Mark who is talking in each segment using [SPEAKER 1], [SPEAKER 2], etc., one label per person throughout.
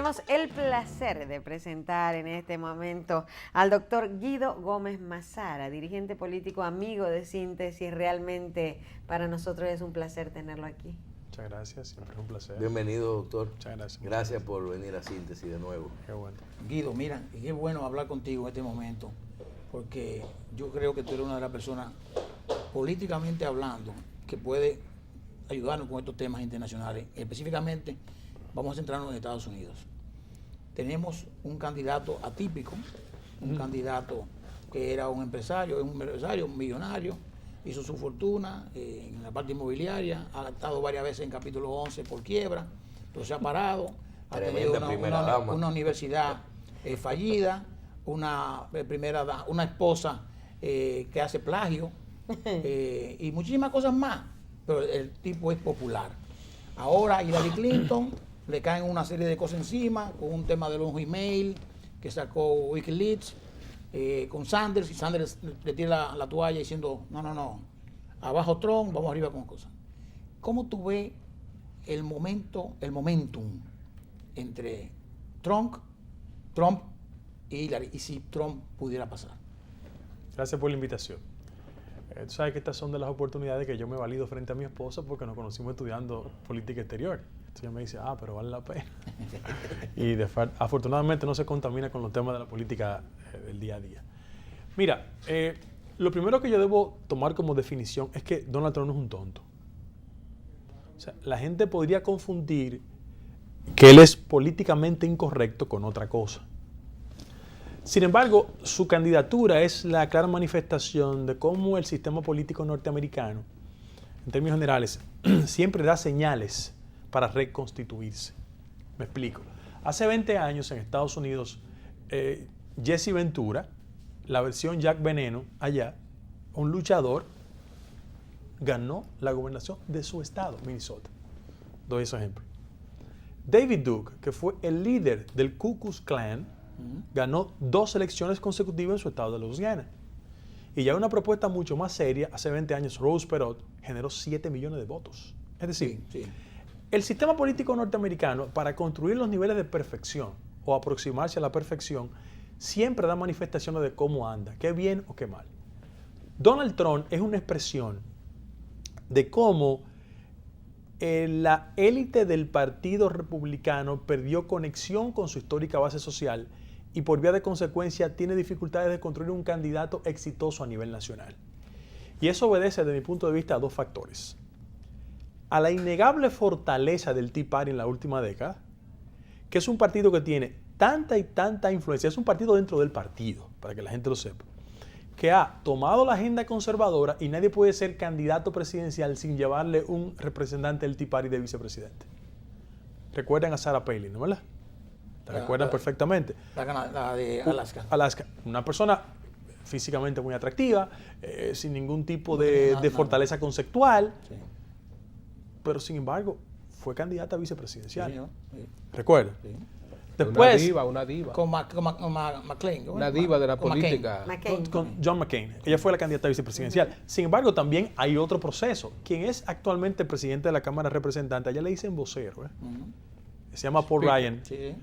[SPEAKER 1] tenemos el placer de presentar en este momento al doctor Guido Gómez Mazara, dirigente político, amigo de Síntesis. Realmente para nosotros es un placer tenerlo aquí.
[SPEAKER 2] Muchas gracias, siempre es un placer.
[SPEAKER 3] Bienvenido, doctor.
[SPEAKER 2] Muchas gracias.
[SPEAKER 3] Gracias por venir a Síntesis de nuevo.
[SPEAKER 2] Qué bueno.
[SPEAKER 4] Guido, mira, qué bueno hablar contigo en este momento, porque yo creo que tú eres una de las personas, políticamente hablando, que puede ayudarnos con estos temas internacionales. Específicamente, vamos a centrarnos en Estados Unidos. Tenemos un candidato atípico, un candidato que era un empresario millonario, hizo su fortuna en la parte inmobiliaria, ha estado varias veces en capítulo 11 por quiebra, pero se ha parado, ha tenido una universidad fallida, una esposa que hace plagio y muchísimas cosas más, pero el tipo es popular. Ahora a Hillary Clinton le caen una serie de cosas encima, con un tema de los emails que sacó Wikileaks, con Sanders, y Sanders le tira la toalla diciendo, no, abajo Trump, vamos arriba con cosas. ¿Cómo tú ves el momentum entre Trump y Hillary, y si Trump pudiera pasar?
[SPEAKER 2] Gracias por la invitación. Tú sabes que estas son de las oportunidades que yo me valido frente a mi esposa porque nos conocimos estudiando política exterior. Entonces ella me dice, pero vale la pena. Y afortunadamente no se contamina con los temas de la política del día a día. Mira, lo primero que yo debo tomar como definición es que Donald Trump no es un tonto. O sea, la gente podría confundir que él es políticamente incorrecto con otra cosa. Sin embargo, su candidatura es la clara manifestación de cómo el sistema político norteamericano, en términos generales, siempre da señales para reconstituirse. Me explico. Hace 20 años en Estados Unidos, Jesse Ventura, la versión Jack Veneno, allá, un luchador, ganó la gobernación de su estado, Minnesota. Doy ese ejemplo. David Duke, que fue el líder del Ku Klux Klan, ganó 2 elecciones consecutivas en su estado de Louisiana. Y ya una propuesta mucho más seria, hace 20 años, Rose Perot, generó 7 millones de votos. Es decir, el sistema político norteamericano, para construir los niveles de perfección o aproximarse a la perfección, siempre da manifestaciones de cómo anda, qué bien o qué mal. Donald Trump es una expresión de cómo la élite del Partido Republicano perdió conexión con su histórica base social y por vía de consecuencia tiene dificultades de construir un candidato exitoso a nivel nacional. Y eso obedece, desde mi punto de vista, a 2 factores. A la innegable fortaleza del Tea Party en la última década, que es un partido que tiene tanta y tanta influencia, es un partido dentro del partido, para que la gente lo sepa, que ha tomado la agenda conservadora y nadie puede ser candidato presidencial sin llevarle un representante del Tea Party de vicepresidente. Recuerdan a Sarah Palin, ¿no verdad? ¿Te recuerdan perfectamente?
[SPEAKER 4] La de Alaska.
[SPEAKER 2] Alaska, una persona físicamente muy atractiva, sin ningún tipo de fortaleza conceptual, sí. Pero sin embargo fue candidata a vicepresidencial. Sí, ¿no? Sí. ¿Recuerda? Sí.
[SPEAKER 5] Después, una diva.
[SPEAKER 4] Con McCain.
[SPEAKER 5] Una diva de la política.
[SPEAKER 2] Con John McCain. Ella fue la candidata a vicepresidencial. Sin embargo, también hay otro proceso. Quien es actualmente el presidente de la Cámara de Representantes, allá le dicen vocero, se llama Paul Ryan. Sí.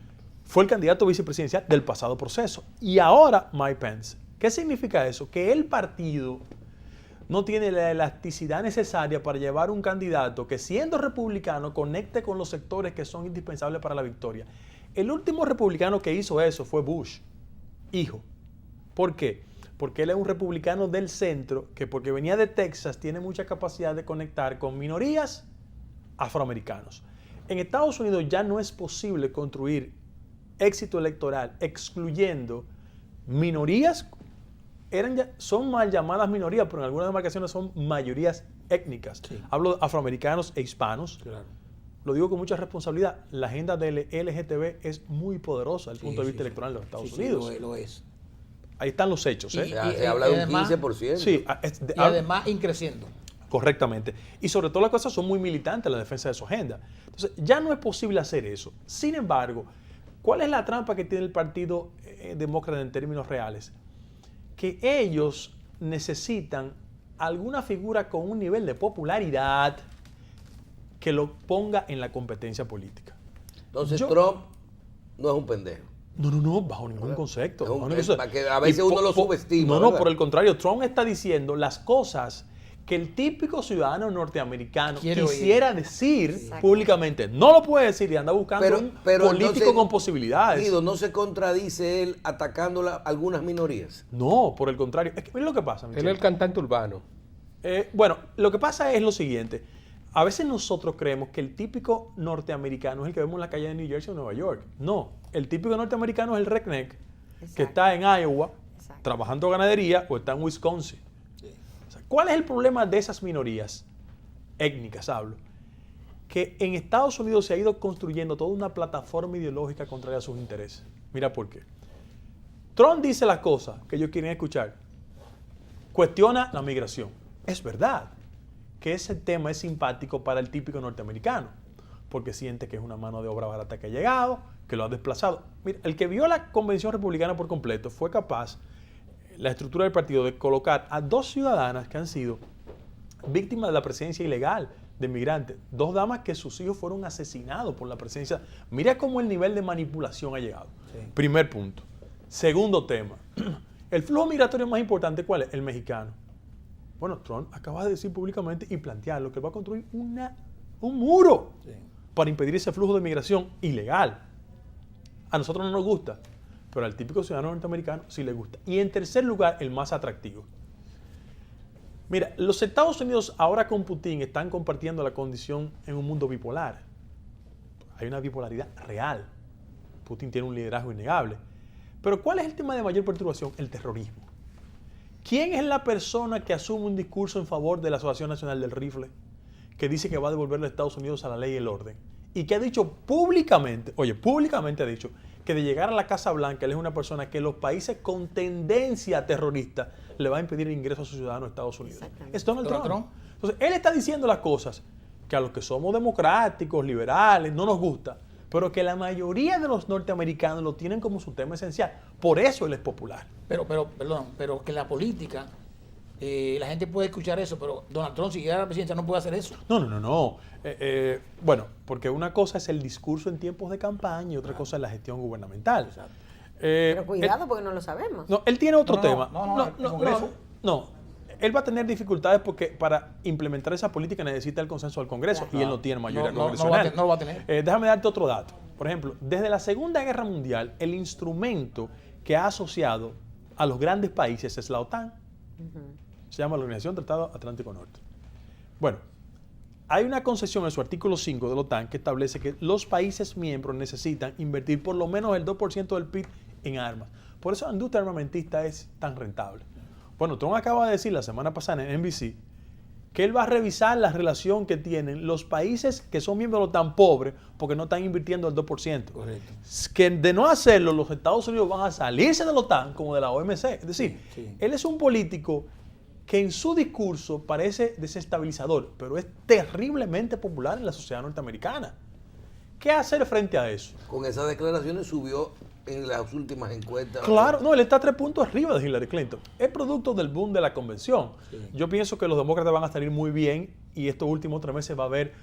[SPEAKER 2] Fue el candidato vicepresidencial del pasado proceso. Y ahora Mike Pence. ¿Qué significa eso? Que el partido no tiene la elasticidad necesaria para llevar un candidato que, siendo republicano, conecte con los sectores que son indispensables para la victoria. El último republicano que hizo eso fue Bush, hijo. ¿Por qué? Porque él es un republicano del centro que, porque venía de Texas, tiene mucha capacidad de conectar con minorías afroamericanos. En Estados Unidos ya no es posible construir éxito electoral excluyendo minorías. Son mal llamadas minorías, pero en algunas demarcaciones son mayorías étnicas. Sí. Hablo de afroamericanos e hispanos. Claro. Lo digo con mucha responsabilidad. La agenda del LGTB es muy poderosa desde el punto de vista electoral de los Estados Unidos.
[SPEAKER 4] Lo es.
[SPEAKER 2] Ahí están los hechos.
[SPEAKER 3] Se habla de un 15%.
[SPEAKER 4] Sí, y además increciendo.
[SPEAKER 2] Correctamente. Y sobre todo las cosas son muy militantes en la defensa de su agenda. Entonces, ya no es posible hacer eso. Sin embargo, ¿cuál es la trampa que tiene el Partido Demócrata en términos reales? Que ellos necesitan alguna figura con un nivel de popularidad que lo ponga en la competencia política.
[SPEAKER 3] Entonces Trump no es un pendejo.
[SPEAKER 2] No, bajo ningún concepto.
[SPEAKER 3] Es un-
[SPEAKER 2] bajo ningún
[SPEAKER 3] es
[SPEAKER 2] concepto.
[SPEAKER 3] para que a veces uno lo subestima,
[SPEAKER 2] No,
[SPEAKER 3] ¿verdad?
[SPEAKER 2] por el contrario, Trump está diciendo las cosas que el típico ciudadano norteamericano
[SPEAKER 4] Quiere
[SPEAKER 2] quisiera decir
[SPEAKER 1] Exacto.
[SPEAKER 2] públicamente. No lo puede decir y anda buscando un político
[SPEAKER 3] entonces,
[SPEAKER 2] con posibilidades.
[SPEAKER 3] Guido, ¿no se contradice él atacando algunas minorías?
[SPEAKER 2] No, por el contrario. Es que mira lo que pasa,
[SPEAKER 5] Él
[SPEAKER 2] Michelle.
[SPEAKER 5] es el cantante urbano.
[SPEAKER 2] Bueno, lo que pasa es lo siguiente. A veces nosotros creemos que el típico norteamericano es el que vemos en la calle de New Jersey o Nueva York. No, el típico norteamericano es el redneck que
[SPEAKER 1] Exacto.
[SPEAKER 2] está en Iowa
[SPEAKER 1] Exacto.
[SPEAKER 2] trabajando ganadería o está en Wisconsin. O sea, ¿cuál es el problema de esas minorías étnicas, hablo? Que en Estados Unidos se ha ido construyendo toda una plataforma ideológica contraria a sus intereses. Mira por qué. Trump dice las cosas que ellos quieren escuchar. Cuestiona la migración. Es verdad que ese tema es simpático para el típico norteamericano, porque siente que es una mano de obra barata que ha llegado, que lo ha desplazado. Mira, el que vio la convención republicana por completo fue capaz, la estructura del partido, de colocar a dos ciudadanas que han sido víctimas de la presencia ilegal de migrantes, dos damas que sus hijos fueron asesinados por la presencia. Mira cómo el nivel de manipulación ha llegado.
[SPEAKER 4] Sí.
[SPEAKER 2] Primer punto. Segundo tema. El flujo migratorio más importante, ¿cuál es? El mexicano. Bueno, Trump acaba de decir públicamente y plantearlo que va a construir un muro
[SPEAKER 4] Sí.
[SPEAKER 2] para impedir ese flujo de migración ilegal. A nosotros no nos gusta, pero al típico ciudadano norteamericano sí le gusta. Y en tercer lugar, el más atractivo. Mira, los Estados Unidos ahora con Putin están compartiendo la condición en un mundo bipolar. Hay una bipolaridad real. Putin tiene un liderazgo innegable. Pero ¿cuál es el tema de mayor perturbación? El terrorismo. ¿Quién es la persona que asume un discurso en favor de la Asociación Nacional del Rifle, que dice que va a devolverle a Estados Unidos a la ley y el orden? Y que ha dicho públicamente, públicamente ha dicho que de llegar a la Casa Blanca él es una persona que los países con tendencia terrorista le va a impedir el ingreso a sus ciudadanos a Estados Unidos.
[SPEAKER 1] Exactamente.
[SPEAKER 2] Es Donald
[SPEAKER 4] Donald
[SPEAKER 2] Trump.
[SPEAKER 4] Trump.
[SPEAKER 2] Entonces, él está diciendo las cosas que a los que somos democráticos, liberales, no nos gusta, pero que la mayoría de los norteamericanos lo tienen como su tema esencial. Por eso él es popular.
[SPEAKER 4] Pero que la política, la gente puede escuchar eso, pero Donald Trump, si llega a la presidencia, no puede hacer eso.
[SPEAKER 2] No. Bueno, porque una cosa es el discurso en tiempos de campaña y otra cosa es la gestión gubernamental.
[SPEAKER 4] Exacto.
[SPEAKER 1] Pero cuidado porque no lo sabemos.
[SPEAKER 2] No, él tiene otro
[SPEAKER 4] No,
[SPEAKER 2] tema.
[SPEAKER 4] el Congreso.
[SPEAKER 2] No. Él va a tener dificultades porque para implementar esa política necesita el consenso del Congreso y él no tiene mayoría congresional.
[SPEAKER 4] No lo va a tener.
[SPEAKER 2] Déjame darte otro dato. Por ejemplo, desde la Segunda Guerra Mundial, el instrumento que ha asociado a los grandes países es la OTAN. Se llama la Organización del Tratado Atlántico Norte. Bueno, hay una concesión en su artículo 5 de la OTAN que establece que los países miembros necesitan invertir por lo menos el 2% del PIB en armas. Por eso la industria armamentista es tan rentable. Bueno, Trump acaba de decir la semana pasada en NBC que él va a revisar la relación que tienen los países que son miembros de la OTAN pobres porque no están invirtiendo el 2%.
[SPEAKER 4] Correcto.
[SPEAKER 2] Que de no hacerlo, los Estados Unidos van a salirse de la OTAN como de la OMC. Es decir,
[SPEAKER 4] Sí.
[SPEAKER 2] él es un político que en su discurso parece desestabilizador, pero es terriblemente popular en la sociedad norteamericana. ¿Qué hacer frente a eso?
[SPEAKER 3] Con esas declaraciones subió en las últimas encuestas.
[SPEAKER 2] Claro, no, él está 3 puntos arriba de Hillary Clinton. Es producto del boom de la convención.
[SPEAKER 4] Sí.
[SPEAKER 2] Yo pienso que los demócratas van a salir muy bien y estos últimos 3 meses va a haber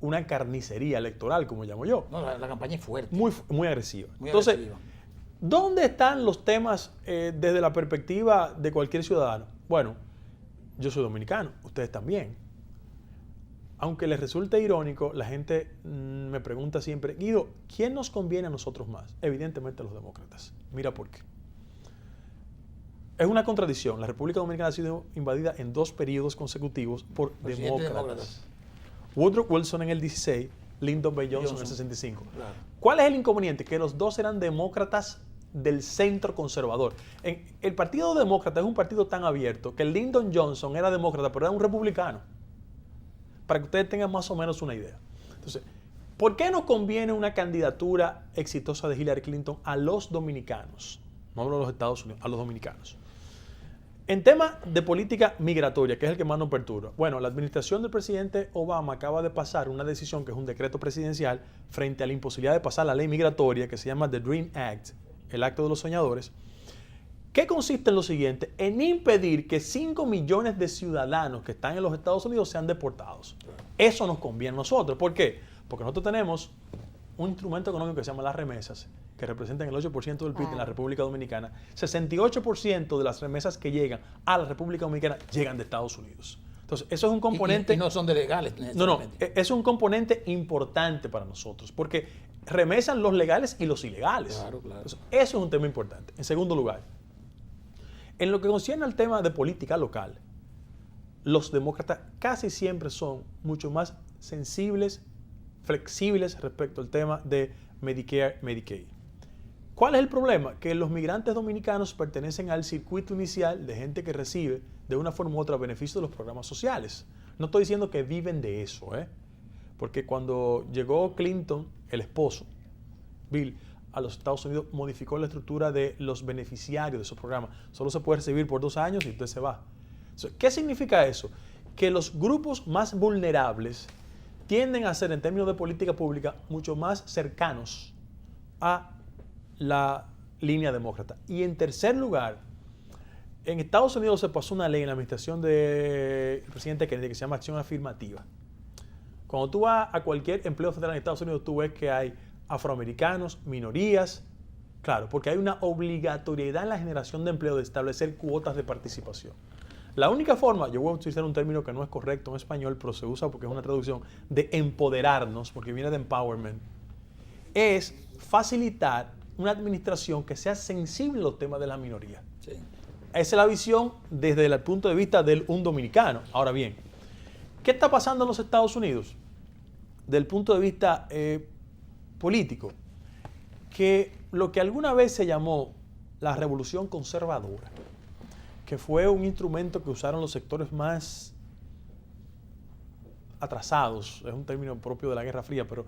[SPEAKER 2] una carnicería electoral, como llamo yo,
[SPEAKER 4] No, la campaña es fuerte.
[SPEAKER 2] muy agresiva.
[SPEAKER 4] Muy
[SPEAKER 2] Entonces,
[SPEAKER 4] agresiva.
[SPEAKER 2] ¿dónde están los temas desde la perspectiva de cualquier ciudadano? Bueno, yo soy dominicano, ustedes también. Aunque les resulte irónico, la gente me pregunta siempre, Guido, ¿quién nos conviene a nosotros más? Evidentemente los demócratas. Mira por qué. Es una contradicción. La República Dominicana ha sido invadida en 2 periodos consecutivos por
[SPEAKER 4] Presidentes
[SPEAKER 2] demócratas. Woodrow Wilson en el 16, Lyndon B. Johnson en el 65.
[SPEAKER 4] Claro.
[SPEAKER 2] ¿Cuál es el inconveniente? Que los dos eran demócratas del centro conservador. El Partido Demócrata es un partido tan abierto que Lyndon Johnson era demócrata, pero era un republicano. Para que ustedes tengan más o menos una idea. Entonces, ¿por qué nos conviene una candidatura exitosa de Hillary Clinton a los dominicanos? No hablo de los Estados Unidos, a los dominicanos. En tema de política migratoria, que es el que más nos perturba. Bueno, la administración del presidente Obama acaba de pasar una decisión, que es un decreto presidencial, frente a la imposibilidad de pasar la ley migratoria, que se llama The Dream Act, el acto de los soñadores, que consiste en lo siguiente, en impedir que 5 millones de ciudadanos que están en los Estados Unidos sean deportados. Eso nos conviene a nosotros. ¿Por qué? Porque nosotros tenemos un instrumento económico que se llama las remesas, que representan el 8% del PIB en la República Dominicana, 68% de las remesas que llegan a la República Dominicana llegan de Estados Unidos. Entonces, eso es un componente...
[SPEAKER 4] Y no son de legales.
[SPEAKER 2] No, es un componente importante para nosotros, porque remesan los legales y los ilegales.
[SPEAKER 4] Claro.
[SPEAKER 2] Entonces, eso es un tema importante. En segundo lugar, en lo que concierne al tema de política local, los demócratas casi siempre son mucho más sensibles, flexibles respecto al tema de Medicare, Medicaid. ¿Cuál es el problema? Que los migrantes dominicanos pertenecen al circuito inicial de gente que recibe de una forma u otra beneficios de los programas sociales. No estoy diciendo que viven de eso, porque cuando llegó Clinton, el esposo, Bill, a los Estados Unidos, modificó la estructura de los beneficiarios de esos programas. Solo se puede recibir por 2 años y usted se va. ¿Qué significa eso? Que los grupos más vulnerables tienden a ser, en términos de política pública, mucho más cercanos a la línea demócrata. Y en tercer lugar, en Estados Unidos se pasó una ley en la administración del presidente Kennedy que se llama Acción Afirmativa. Cuando tú vas a cualquier empleo federal en Estados Unidos, tú ves que hay afroamericanos, minorías, claro, porque hay una obligatoriedad en la generación de empleo de establecer cuotas de participación. La única forma, yo voy a utilizar un término que no es correcto en español, pero se usa porque es una traducción, de empoderarnos, porque viene de empowerment, es facilitar una administración que sea sensible a los temas de la minoría.
[SPEAKER 4] Sí.
[SPEAKER 2] Esa es la visión desde el punto de vista de un dominicano. Ahora bien, ¿qué está pasando en los Estados Unidos? Del punto de vista político, que lo que alguna vez se llamó la revolución conservadora, que fue un instrumento que usaron los sectores más atrasados, es un término propio de la Guerra Fría, pero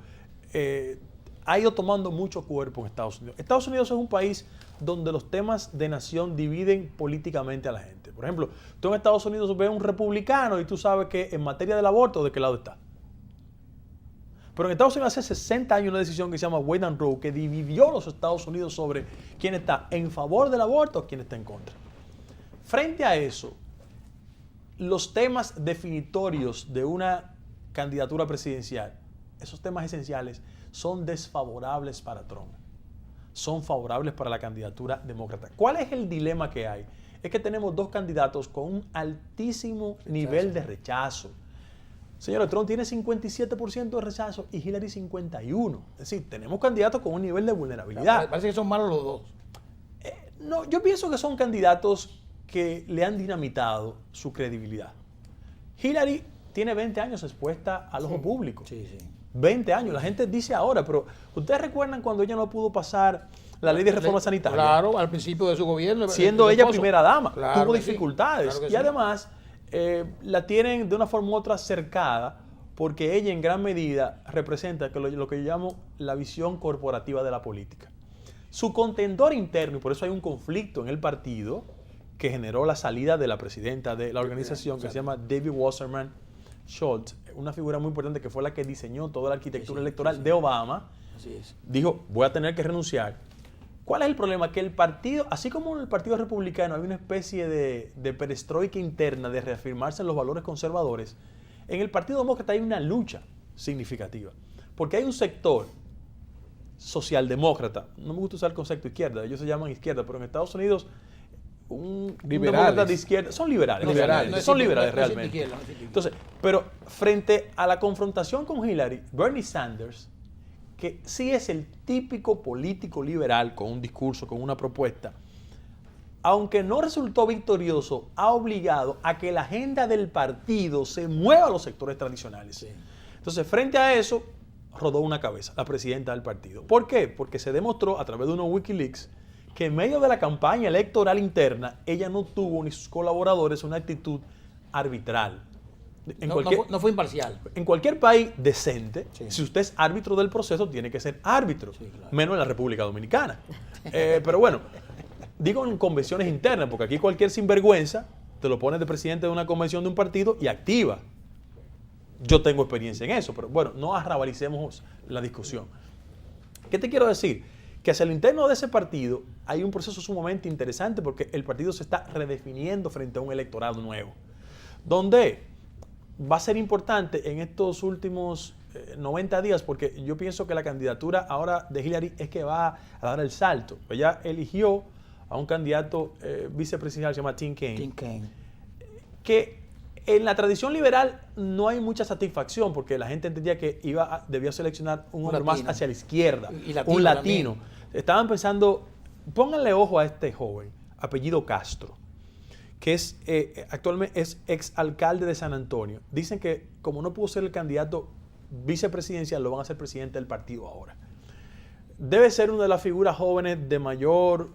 [SPEAKER 2] ha ido tomando mucho cuerpo en Estados Unidos. Estados Unidos es un país donde los temas de nación dividen políticamente a la gente. Por ejemplo, tú en Estados Unidos ves un republicano y tú sabes que en materia del aborto, ¿de qué lado está? Pero en Estados Unidos hace 60 años una decisión que se llama Wade and Roe, que dividió los Estados Unidos sobre quién está en favor del aborto o quién está en contra. Frente a eso, los temas definitorios de una candidatura presidencial, esos temas esenciales, son desfavorables para Trump. Son favorables para la candidatura demócrata. ¿Cuál es el dilema que hay? Es que tenemos 2 candidatos con un altísimo nivel de rechazo. Señor, Trump tiene 57% de rechazo y Hillary 51%. Es decir, tenemos candidatos con un nivel de vulnerabilidad.
[SPEAKER 4] Parece que son malos los dos.
[SPEAKER 2] No, yo pienso que son candidatos que le han dinamitado su credibilidad. Hillary tiene 20 años expuesta al ojo público.
[SPEAKER 4] Sí.
[SPEAKER 2] 20 años. La gente dice ahora, pero ¿ustedes recuerdan cuando ella no pudo pasar la ley de reforma sanitaria?
[SPEAKER 4] Claro, al principio de su gobierno.
[SPEAKER 2] Siendo ella primera dama.
[SPEAKER 4] Claro
[SPEAKER 2] tuvo
[SPEAKER 4] que
[SPEAKER 2] dificultades.
[SPEAKER 4] Sí, claro que
[SPEAKER 2] y además la tienen de una forma u otra cercada porque ella en gran medida representa lo que yo llamo la visión corporativa de la política. Su contendor interno, y por eso hay un conflicto en el partido que generó la salida de la presidenta de la organización, que se llama David Wasserman Schultz, una figura muy importante que fue la que diseñó toda la arquitectura electoral de Obama.
[SPEAKER 4] Así es.
[SPEAKER 2] Dijo, voy a tener que renunciar. ¿Cuál es el problema? Que el partido, así como en el Partido Republicano hay una especie de perestroika interna de reafirmarse en los valores conservadores, en el Partido Demócrata hay una lucha significativa. Porque hay un sector socialdemócrata, no me gusta usar el concepto izquierda, ellos se llaman izquierda, pero en Estados Unidos un demócrata de izquierda, son liberales, son liberales realmente. Entonces, pero frente a la confrontación con Hillary, Bernie Sanders, que sí es el típico político liberal con un discurso, con una propuesta, aunque no resultó victorioso, ha obligado a que la agenda del partido se mueva a los sectores tradicionales. Sí. Entonces, frente a eso, rodó una cabeza, la presidenta del partido. ¿Por qué? Porque se demostró a través de unos Wikileaks que en medio de la campaña electoral interna, ella no tuvo ni sus colaboradores una actitud arbitral.
[SPEAKER 4] No fue imparcial.
[SPEAKER 2] En cualquier país decente, si usted es árbitro del proceso, tiene que ser árbitro, claro. Menos en la República Dominicana. Pero bueno, digo en convenciones internas, porque aquí cualquier sinvergüenza te lo pones de presidente de una convención de un partido y activa. Yo tengo experiencia en eso, pero bueno, no arrabalicemos la discusión. ¿Qué te quiero decir? Que hacia el interno de ese partido hay un proceso sumamente interesante porque el partido se está redefiniendo frente a un electorado nuevo, donde va a ser importante en estos últimos 90 días, porque yo pienso que la candidatura ahora de Hillary es que va a dar el salto. Ella eligió a un candidato vicepresidencial que se llama Tim Kaine.
[SPEAKER 4] Tim Kaine.
[SPEAKER 2] Que en la tradición liberal no hay mucha satisfacción, porque la gente entendía que debía seleccionar un hombre más hacia la izquierda, un latino. Estaban pensando, pónganle ojo a este joven, apellido Castro, que es actualmente es exalcalde de San Antonio. Dicen que como no pudo ser el candidato vicepresidencial, lo van a hacer presidente del partido ahora. Debe ser una de las figuras jóvenes de mayor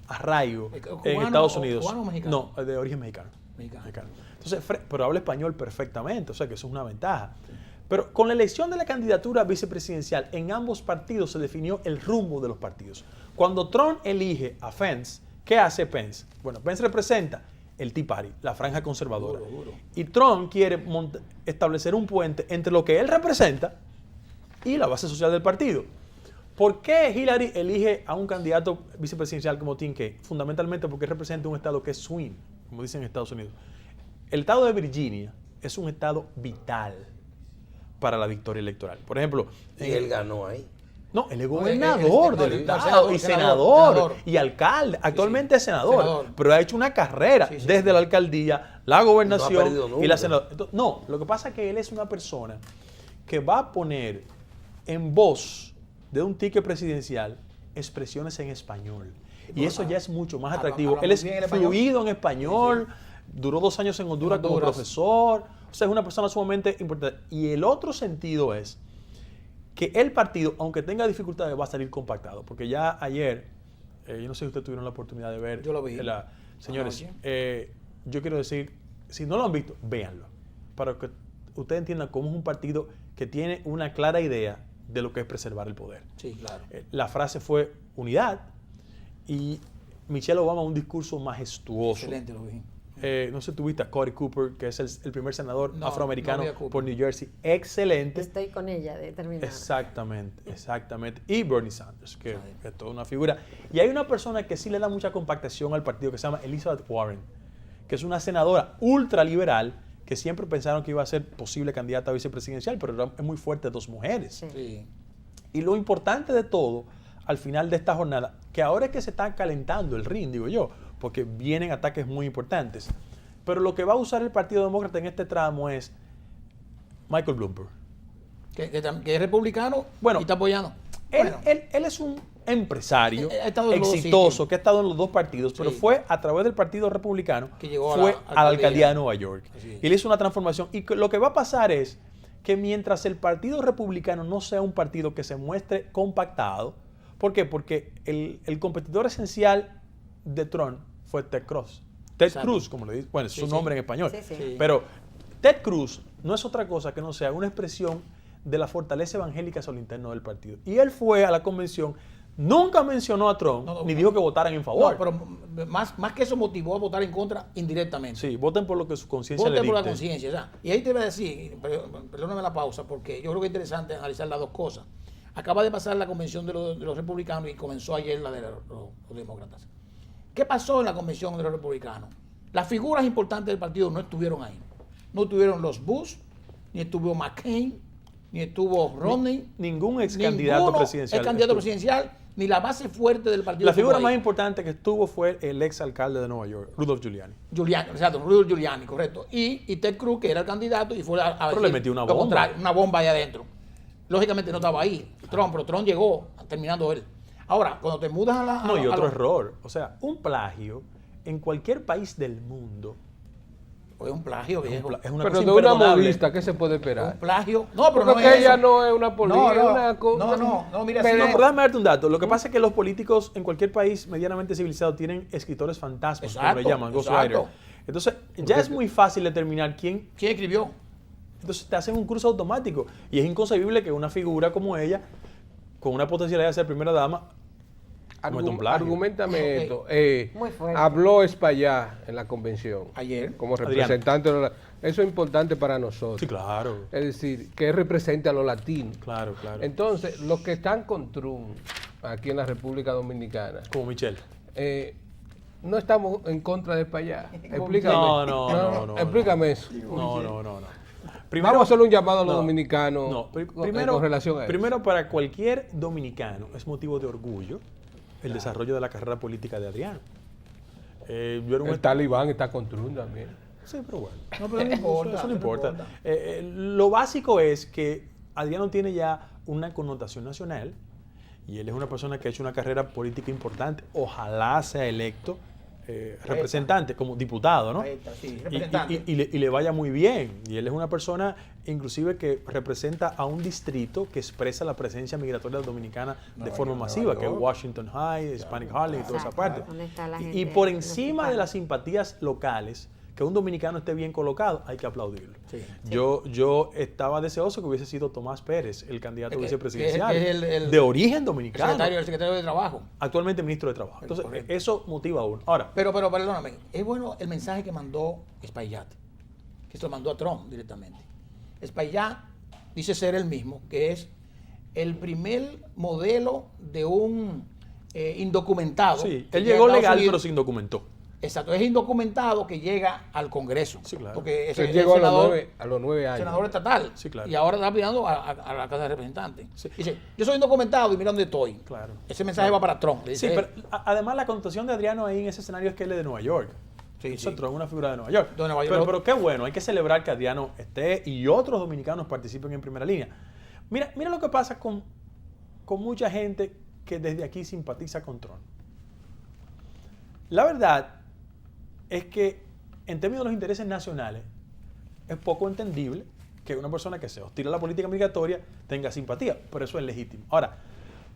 [SPEAKER 2] arraigo en Estados Unidos.
[SPEAKER 4] ¿Cubano o mexicano?
[SPEAKER 2] No, de origen mexicano. Entonces, pero habla español perfectamente, o sea que eso es una ventaja. Pero con la elección de la candidatura vicepresidencial, en ambos partidos se definió el rumbo de los partidos. Cuando Trump elige a Pence, ¿qué hace Pence? Bueno, Pence representa el Tea Party, la franja conservadora.
[SPEAKER 4] Duro.
[SPEAKER 2] Y Trump quiere establecer un puente entre lo que él representa y la base social del partido. ¿Por qué Hillary elige a un candidato vicepresidencial como Tim Kaine? Fundamentalmente porque representa un estado que es swing, como dicen en Estados Unidos. El estado de Virginia es un estado vital para la victoria electoral. Por ejemplo...
[SPEAKER 3] Y él ganó ahí.
[SPEAKER 2] No, él es gobernador del estado, y senador, y alcalde. Actualmente es senador, pero ha hecho una carrera desde la alcaldía, la gobernación y la senaduría. No, lo que pasa es que él es una persona que va a poner en voz de un ticket presidencial expresiones en español. Y eso ya es mucho más atractivo. Él es fluido en español, duró 2 años en Honduras como profesor, o sea, es una persona sumamente importante. Y el otro sentido es que el partido, aunque tenga dificultades, va a salir compactado. Porque ya ayer, yo no sé si ustedes tuvieron la oportunidad de ver.
[SPEAKER 4] Yo lo vi.
[SPEAKER 2] Señores, yo quiero decir, si no lo han visto, véanlo. Para que ustedes entiendan cómo es un partido que tiene una clara idea de lo que es preservar el poder.
[SPEAKER 4] Sí, claro.
[SPEAKER 2] La frase fue unidad y Michelle Obama un discurso majestuoso.
[SPEAKER 4] Excelente, lo vi.
[SPEAKER 2] No sé si tuviste a Cory Cooper, que es el primer senador afroamericano por New Jersey. Excelente.
[SPEAKER 1] Estoy con ella, determinada.
[SPEAKER 2] Exactamente. Y Bernie Sanders, que es toda una figura. Y hay una persona que sí le da mucha compactación al partido, que se llama Elizabeth Warren, que es una senadora ultraliberal, que siempre pensaron que iba a ser posible candidata a vicepresidencial, pero es muy fuerte 2 mujeres.
[SPEAKER 4] Sí.
[SPEAKER 2] Y lo importante de todo, al final de esta jornada, que ahora es que se está calentando el ring, digo yo, porque vienen ataques muy importantes. Pero lo que va a usar el Partido Demócrata en este tramo es Michael Bloomberg.
[SPEAKER 4] Que es republicano y está apoyando.
[SPEAKER 2] Él es un empresario exitoso que ha estado en los 2 partidos, pero fue a través del Partido Republicano que llegó a la alcaldía de Nueva York. Y él hizo una transformación. Y lo que va a pasar es que mientras el Partido Republicano no sea un partido que se muestre compactado, ¿por qué? Porque el competidor esencial de Trump fue Ted Cruz. Ted Cruz, como le dice, bueno, es su nombre en español. Pero Ted Cruz no es otra cosa que no sea una expresión de la fortaleza evangélica sobre el interno del partido. Y él fue a la convención, nunca mencionó a Trump, ni dijo que votaran en favor.
[SPEAKER 4] No, pero más que eso motivó a votar en contra indirectamente.
[SPEAKER 2] Sí, voten por lo que su conciencia le dicte.
[SPEAKER 4] Voten por la conciencia, ya. Y ahí te voy a decir, perdóname la pausa, porque yo creo que es interesante analizar las 2 cosas. Acaba de pasar la convención de los republicanos y comenzó ayer la de los demócratas. ¿Qué pasó en la convención de los republicanos? Las figuras importantes del partido no estuvieron ahí. No estuvieron los Bush, ni estuvo McCain, ni estuvo Romney.
[SPEAKER 2] Ningún ex candidato presidencial.
[SPEAKER 4] Ex candidato presidencial, ni la base fuerte del partido.
[SPEAKER 2] La figura más importante que estuvo fue el ex alcalde de Nueva York, Rudolph Giuliani.
[SPEAKER 4] Rudolph Giuliani, correcto. Y Ted Cruz, que era el candidato, y fue a
[SPEAKER 2] pero le metió una bomba.
[SPEAKER 4] Una bomba allá adentro. Lógicamente no estaba ahí Trump, pero Trump llegó terminando él. Ahora, cuando te mudas a la...
[SPEAKER 2] No, y otro error. O sea, un plagio en cualquier país del mundo...
[SPEAKER 4] Es un plagio, viejo.
[SPEAKER 2] Es una
[SPEAKER 5] pero
[SPEAKER 2] cosa
[SPEAKER 5] de una
[SPEAKER 2] imperdonable.
[SPEAKER 5] modista, ¿qué se puede esperar?
[SPEAKER 4] Un plagio. No, pero
[SPEAKER 5] porque
[SPEAKER 4] no es
[SPEAKER 5] ella
[SPEAKER 4] eso.
[SPEAKER 5] no es una política.
[SPEAKER 4] No, mira,
[SPEAKER 2] Pero déjame darte un dato. Lo que pasa es que los políticos en cualquier país medianamente civilizado tienen escritores fantasmas, como le llaman, ghostwriter. Entonces, ya es muy fácil determinar quién
[SPEAKER 4] escribió.
[SPEAKER 2] Entonces te hacen un cruce automático. Y es inconcebible que una figura como ella, con una potencialidad de ser primera dama, cometa un plagio.
[SPEAKER 5] Argumentame esto.
[SPEAKER 1] Muy fuerte.
[SPEAKER 5] Habló Espaillá en la convención.
[SPEAKER 4] Ayer.
[SPEAKER 5] Como representante. Eso es importante para nosotros.
[SPEAKER 2] Sí, claro.
[SPEAKER 5] Es decir, que represente a los latinos.
[SPEAKER 2] Claro.
[SPEAKER 5] Entonces, los que están con Trump aquí en la República Dominicana.
[SPEAKER 2] Como Michelle.
[SPEAKER 5] No estamos en contra de Espaillá. Explícame.
[SPEAKER 2] No.
[SPEAKER 5] Explícame eso.
[SPEAKER 2] No.
[SPEAKER 5] Vamos a hacerle un llamado a los
[SPEAKER 2] no,
[SPEAKER 5] dominicanos
[SPEAKER 2] no,
[SPEAKER 5] con relación a eso.
[SPEAKER 2] Primero, para cualquier dominicano es motivo de orgullo el desarrollo de la carrera política de Adriano. Yo era un
[SPEAKER 5] El talibán está con Trump también.
[SPEAKER 2] Sí, pero bueno.
[SPEAKER 4] No, pero no importa,
[SPEAKER 2] Eso no
[SPEAKER 4] no
[SPEAKER 2] importa.
[SPEAKER 4] importa.
[SPEAKER 2] Lo básico es que Adriano tiene ya una connotación nacional y él es una persona que ha hecho una carrera política importante. Ojalá sea electo representante, como diputado, ¿no?
[SPEAKER 4] Ahí está, sí,
[SPEAKER 2] Y-
[SPEAKER 4] representante.
[SPEAKER 2] y le vaya muy bien. Y él es una persona, inclusive, que representa a un distrito que expresa la presencia migratoria dominicana de forma masiva, que es Washington High, Hispanic Harlem y toda esa
[SPEAKER 1] Exacto,
[SPEAKER 2] parte.
[SPEAKER 1] donde está la
[SPEAKER 2] Y
[SPEAKER 1] gente
[SPEAKER 2] por
[SPEAKER 1] los
[SPEAKER 2] encima de
[SPEAKER 1] hispanos.
[SPEAKER 2] las simpatías locales, que un dominicano esté bien colocado, hay que aplaudirlo.
[SPEAKER 4] Sí.
[SPEAKER 2] Yo estaba deseoso que hubiese sido Tomás Pérez, el candidato
[SPEAKER 4] Que-
[SPEAKER 2] vicepresidencial,
[SPEAKER 4] que es el
[SPEAKER 2] de origen dominicano,
[SPEAKER 4] El secretario de Trabajo.
[SPEAKER 2] actualmente ministro de Trabajo. Entonces,
[SPEAKER 4] Correcto.
[SPEAKER 2] eso motiva a uno. Ahora,
[SPEAKER 4] Pero perdóname, es bueno el mensaje que mandó Espaillat, que se lo mandó a Trump directamente. Espaillat dice ser el mismo, que es el primer modelo de un indocumentado.
[SPEAKER 2] sí,
[SPEAKER 4] que
[SPEAKER 2] él
[SPEAKER 4] llega a
[SPEAKER 2] llegó
[SPEAKER 4] Estados
[SPEAKER 2] legal,
[SPEAKER 4] Unidos.
[SPEAKER 2] pero se indocumentó.
[SPEAKER 4] Exacto, es indocumentado que llega al Congreso.
[SPEAKER 2] Sí, claro.
[SPEAKER 4] Porque
[SPEAKER 5] Él
[SPEAKER 4] es
[SPEAKER 5] llegó
[SPEAKER 4] senador,
[SPEAKER 5] a los 9 años.
[SPEAKER 4] senador estatal.
[SPEAKER 2] Sí, claro.
[SPEAKER 4] Y ahora está pidiendo a la Casa de Representantes.
[SPEAKER 2] Sí.
[SPEAKER 4] Dice, yo soy indocumentado y mira dónde estoy.
[SPEAKER 2] Claro.
[SPEAKER 4] Ese mensaje va para Trump. le
[SPEAKER 2] Sí,
[SPEAKER 4] dice
[SPEAKER 2] pero
[SPEAKER 4] él.
[SPEAKER 2] además la connotación de Adriano ahí en ese escenario es que él es de Nueva York.
[SPEAKER 4] Sí,
[SPEAKER 2] Nosotros
[SPEAKER 4] sí.
[SPEAKER 2] es una figura de Nueva York.
[SPEAKER 4] De Nueva York.
[SPEAKER 2] Pero qué bueno, hay que celebrar que Adriano esté y otros dominicanos participen en primera línea. Mira lo que pasa con mucha gente que desde aquí simpatiza con Trump. La verdad es que en términos de los intereses nacionales es poco entendible que una persona que se hostile a la política migratoria tenga simpatía, pero eso es legítimo. Ahora,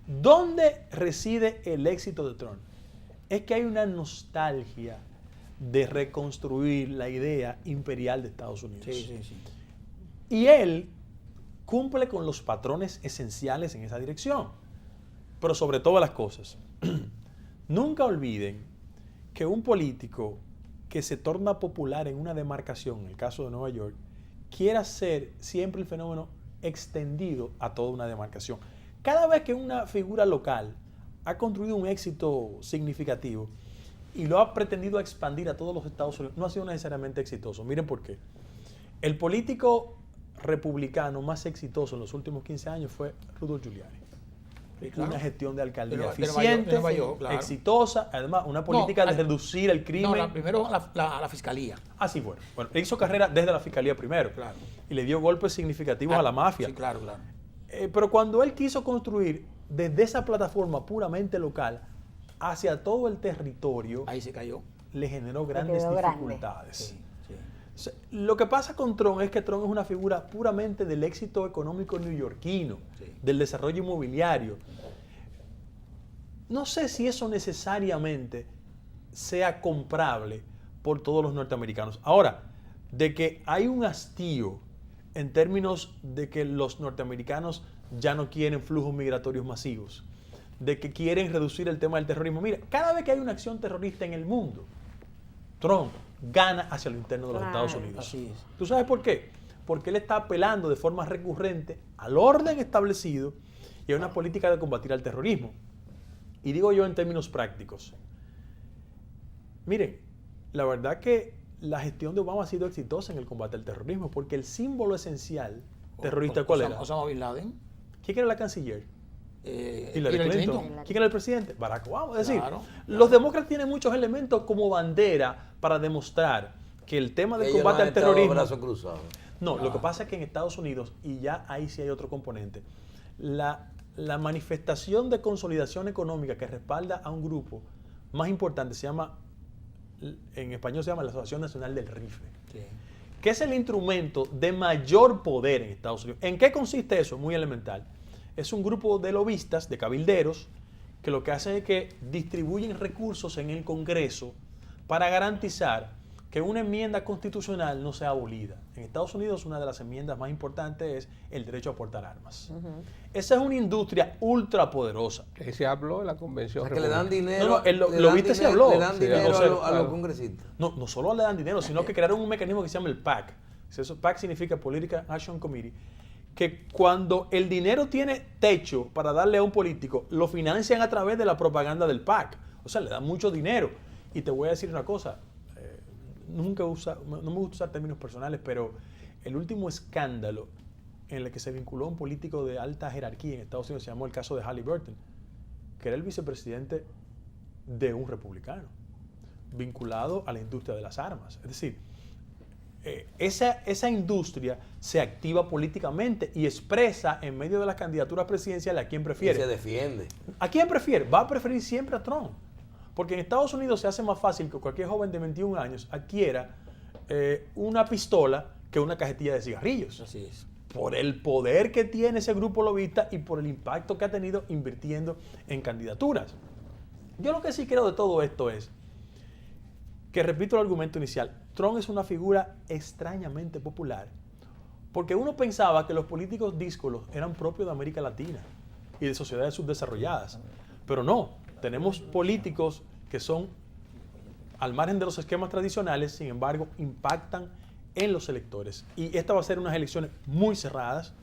[SPEAKER 2] ¿dónde reside el éxito de Trump? Es que hay una nostalgia de reconstruir la idea imperial de Estados Unidos.
[SPEAKER 4] Sí, sí, sí.
[SPEAKER 2] Y él cumple con los patrones esenciales en esa dirección. Pero sobre todas las cosas, nunca olviden que un político que se torna popular en una demarcación, en el caso de Nueva York, quiere hacer siempre el fenómeno extendido a toda una demarcación. Cada vez que una figura local ha construido un éxito significativo y lo ha pretendido expandir a todos los Estados Unidos, no ha sido necesariamente exitoso. Miren por qué. El político republicano más exitoso en los últimos 15 años fue Rudolph Giuliani.
[SPEAKER 4] Sí, claro.
[SPEAKER 2] Una gestión de alcaldía
[SPEAKER 4] De Nueva York,
[SPEAKER 2] eficiente,
[SPEAKER 4] de Nueva York, claro.
[SPEAKER 2] exitosa, además una política de
[SPEAKER 4] al-
[SPEAKER 2] reducir el crimen.
[SPEAKER 4] No, primero la fiscalía.
[SPEAKER 2] Así fue. Bueno, él hizo carrera desde la fiscalía primero.
[SPEAKER 4] Claro.
[SPEAKER 2] Y le dio golpes significativos a la mafia.
[SPEAKER 4] Sí, claro, claro.
[SPEAKER 2] Pero cuando él quiso construir desde esa plataforma puramente local hacia todo el territorio,
[SPEAKER 4] Ahí se cayó.
[SPEAKER 2] le generó grandes
[SPEAKER 1] quedó grande.
[SPEAKER 2] dificultades.
[SPEAKER 4] Sí, sí.
[SPEAKER 2] O sea, lo que pasa con Trump es que Trump es una figura puramente del éxito económico neoyorquino,
[SPEAKER 4] Sí.
[SPEAKER 2] del desarrollo inmobiliario. No sé si eso necesariamente sea comprable por todos los norteamericanos. Ahora, de que hay un hastío en términos de que los norteamericanos ya no quieren flujos migratorios masivos, de que quieren reducir el tema del terrorismo. Mira, cada vez que hay una acción terrorista en el mundo, Trump gana hacia lo interno de los
[SPEAKER 1] Claro.
[SPEAKER 2] Estados Unidos.
[SPEAKER 4] Así es.
[SPEAKER 2] ¿Tú sabes por qué? Porque él está apelando de forma recurrente al orden establecido y a una política de combatir al terrorismo. Y digo yo en términos prácticos. Miren, la verdad que la gestión de Obama ha sido exitosa en el combate al terrorismo, porque el símbolo esencial terrorista, ¿cuál era?
[SPEAKER 4] Osama Bin Laden.
[SPEAKER 2] ¿Quién era la canciller? Hillary
[SPEAKER 4] Hillary
[SPEAKER 2] Clinton.
[SPEAKER 4] Clinton.
[SPEAKER 2] ¿Quién era el presidente? Barack Obama. Es decir,
[SPEAKER 4] Claro,
[SPEAKER 2] los demócratas tienen muchos elementos como bandera para demostrar que el tema del
[SPEAKER 3] Ellos no
[SPEAKER 2] combate
[SPEAKER 3] han
[SPEAKER 2] al
[SPEAKER 3] estado
[SPEAKER 2] terrorismo...
[SPEAKER 3] brazos cruzados.
[SPEAKER 2] No, lo que pasa es que en Estados Unidos, y ya ahí sí hay otro componente, la manifestación de consolidación económica que respalda a un grupo más importante se llama, en español se llama la Asociación Nacional del Rifle,
[SPEAKER 4] Sí.
[SPEAKER 2] que es el instrumento de mayor poder en Estados Unidos. ¿En qué consiste eso? Muy elemental. Es un grupo de lobistas, de cabilderos, que lo que hacen es que distribuyen recursos en el Congreso para garantizar que una enmienda constitucional no sea abolida. En Estados Unidos una de las enmiendas más importantes es el derecho a portar armas. Esa es una industria ultrapoderosa.
[SPEAKER 5] Que se habló en la convención.
[SPEAKER 3] O sea, que le dan
[SPEAKER 5] republicana.
[SPEAKER 3] dinero.
[SPEAKER 2] No, no, el
[SPEAKER 3] le
[SPEAKER 2] lo
[SPEAKER 3] dan
[SPEAKER 2] viste, se
[SPEAKER 3] dinero-
[SPEAKER 2] habló.
[SPEAKER 3] Le dan
[SPEAKER 2] Sí,
[SPEAKER 3] dinero
[SPEAKER 2] o sea,
[SPEAKER 3] a los
[SPEAKER 5] claro.
[SPEAKER 3] congresistas.
[SPEAKER 2] No solo le dan dinero, sino que crearon un mecanismo que se llama el PAC. Eso PAC significa Political Action Committee, que cuando el dinero tiene techo para darle a un político, lo financian a través de la propaganda del PAC. O sea, le dan mucho dinero. Y te voy a decir una cosa, no me gusta usar términos personales, pero el último escándalo en el que se vinculó a un político de alta jerarquía en Estados Unidos se llamó el caso de Halliburton, que era el vicepresidente de un republicano, vinculado a la industria de las armas. Es decir, esa industria se activa políticamente y expresa en medio de las candidaturas presidenciales a quién prefiere.
[SPEAKER 3] Y se defiende.
[SPEAKER 2] ¿A quién prefiere? Va a preferir siempre a Trump. Porque en Estados Unidos se hace más fácil que cualquier joven de 21 años adquiera una pistola que una cajetilla de cigarrillos.
[SPEAKER 4] Así es.
[SPEAKER 2] Por el poder que tiene ese grupo lobista y por el impacto que ha tenido invirtiendo en candidaturas. Yo lo que sí creo de todo esto es que, repito el argumento inicial, Trump es una figura extrañamente popular porque uno pensaba que los políticos díscolos eran propios de América Latina y de sociedades subdesarrolladas, pero no, tenemos políticos que son al margen de los esquemas tradicionales, sin embargo, impactan en los electores. Y esta va a ser unas elecciones muy cerradas.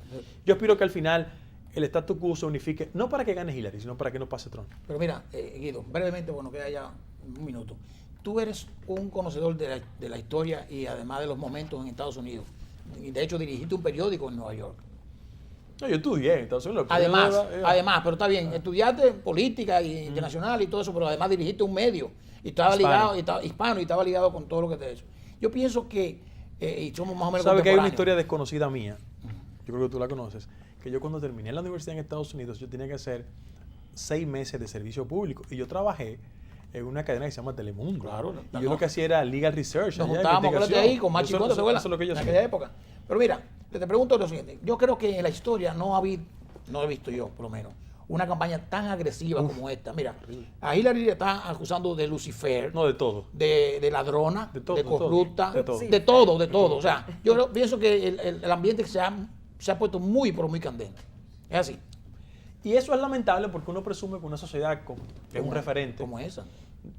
[SPEAKER 2] Yo espero que al final el status quo se unifique, no para que gane Hillary, sino para que no pase Trump.
[SPEAKER 4] Pero mira, Guido, brevemente, bueno, queda ya un minuto. Tú eres un conocedor de la historia y además de los momentos en Estados Unidos. Y de hecho, dirigiste un periódico en Nueva York.
[SPEAKER 2] No, yo estudié en Estados Unidos.
[SPEAKER 4] Además, pero está bien, estudiaste política internacional y todo eso, pero además dirigiste un medio y estaba ligado, hispano, y estaba ligado con todo lo que te eso. Yo pienso que, y somos más o menos
[SPEAKER 2] ¿Sabes que hay una
[SPEAKER 4] contemporáneos.
[SPEAKER 2] historia desconocida mía? Yo creo que tú la conoces. Que yo cuando terminé la universidad en Estados Unidos, yo tenía que hacer 6 meses de servicio público. Y yo trabajé en una cadena que se llama Telemundo.
[SPEAKER 4] Claro.
[SPEAKER 2] Y yo lo que hacía era legal research.
[SPEAKER 4] Nos
[SPEAKER 2] allá,
[SPEAKER 4] juntábamos, acuérdate
[SPEAKER 2] investigación.
[SPEAKER 4] ahí, con Machi Conde, ¿se acuerdan?
[SPEAKER 2] Eso es lo que yo
[SPEAKER 4] en
[SPEAKER 2] hacía.
[SPEAKER 4] aquella época. Pero mira, te pregunto lo siguiente. Yo creo que en la historia no he visto yo, por lo menos, una campaña tan agresiva como esta. Mira, a Hillary le están acusando de Lucifer,
[SPEAKER 2] No, de todo.
[SPEAKER 4] de ladrona,
[SPEAKER 2] De todo,
[SPEAKER 4] de corrupta,
[SPEAKER 2] de todo.
[SPEAKER 4] de todo. O sea, yo pienso que el ambiente se ha puesto muy, pero muy candente. Es así.
[SPEAKER 2] Y eso es lamentable porque uno presume que una sociedad que es un referente,
[SPEAKER 4] Como esa.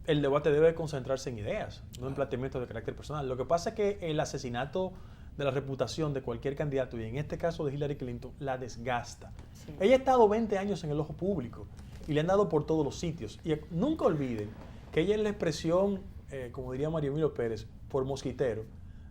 [SPEAKER 2] el debate debe concentrarse en ideas, no en planteamientos de carácter personal. Lo que pasa es que el asesinato de la reputación de cualquier candidato, y en este caso de Hillary Clinton, la desgasta. Sí. Ella ha estado 20 años en el ojo público y le han dado por todos los sitios. Y nunca olviden que ella es la expresión, como diría Mario Emilio Pérez, por mosquitero,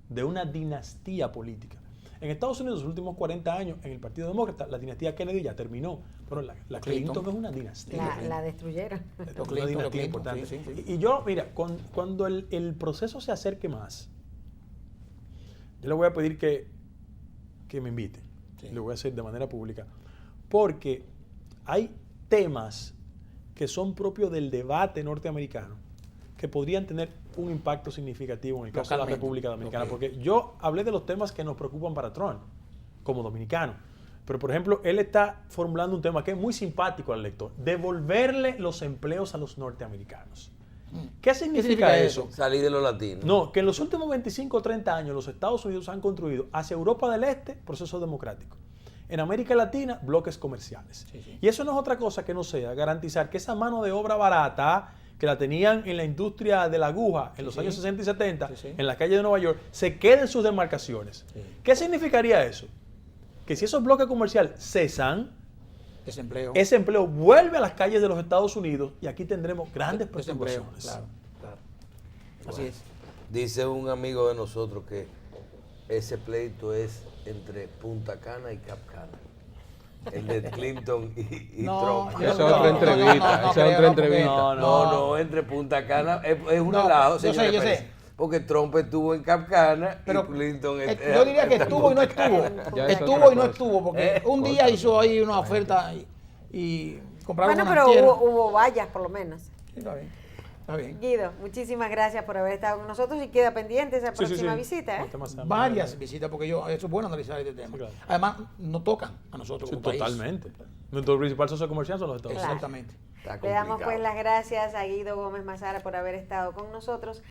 [SPEAKER 2] de una dinastía política. En Estados Unidos, los últimos 40 años, en el Partido Demócrata, la dinastía Kennedy ya terminó, pero la Clinton es una dinastía.
[SPEAKER 1] La destruyeron.
[SPEAKER 2] Es una dinastía importante. Sí. Y yo, mira, cuando el proceso se acerque más, yo le voy a pedir que me inviten. Sí. Lo voy a hacer de manera pública. Porque hay temas que son propios del debate norteamericano que podrían tener un impacto significativo en el caso de la República Dominicana. Porque yo hablé de los temas que nos preocupan para Trump, como dominicano. Pero, por ejemplo, él está formulando un tema que es muy simpático al elector: devolverle los empleos a los norteamericanos. ¿Qué significa eso?
[SPEAKER 3] Salir de los latinos.
[SPEAKER 2] No, que en los últimos 25 o 30 años los Estados Unidos han construido hacia Europa del Este procesos democráticos. En América Latina, bloques comerciales. Sí. Y eso no es otra cosa que no sea garantizar que esa mano de obra barata que la tenían en la industria de la aguja en los años 60 y 70, en las calles de Nueva York, se quede en sus demarcaciones. Sí. ¿Qué significaría eso? Que si esos bloques comerciales cesan, ese empleo vuelve a las calles de los Estados Unidos y aquí tendremos grandes perturbaciones.
[SPEAKER 4] Claro.
[SPEAKER 3] Bueno, así es. Dice un amigo de nosotros que ese pleito es entre Punta Cana y Cap Cana. El de Clinton y Trump.
[SPEAKER 5] Esa es otra entrevista. Esa es otra entrevista.
[SPEAKER 3] No, entre Punta Cana es un relajo, señor.
[SPEAKER 4] Yo sé.
[SPEAKER 3] Porque Trump estuvo en Cap Cana y Clinton...
[SPEAKER 4] yo diría que estuvo y no estuvo. Estuvo y no estuvo, porque un día hizo ahí una oferta y compraron una
[SPEAKER 1] pero hubo vallas por lo menos.
[SPEAKER 4] Sí, está bien.
[SPEAKER 1] Guido, muchísimas gracias por haber estado con nosotros y queda pendiente esa próxima visita.
[SPEAKER 4] Varias visitas, porque eso es bueno analizar este tema. Sí, claro. Además, nos tocan a nosotros como
[SPEAKER 2] totalmente. Nuestro principal socio comercial son los Estados Unidos.
[SPEAKER 4] Exactamente.
[SPEAKER 1] Le damos pues las gracias a Guido Gómez Mazara por haber estado con nosotros.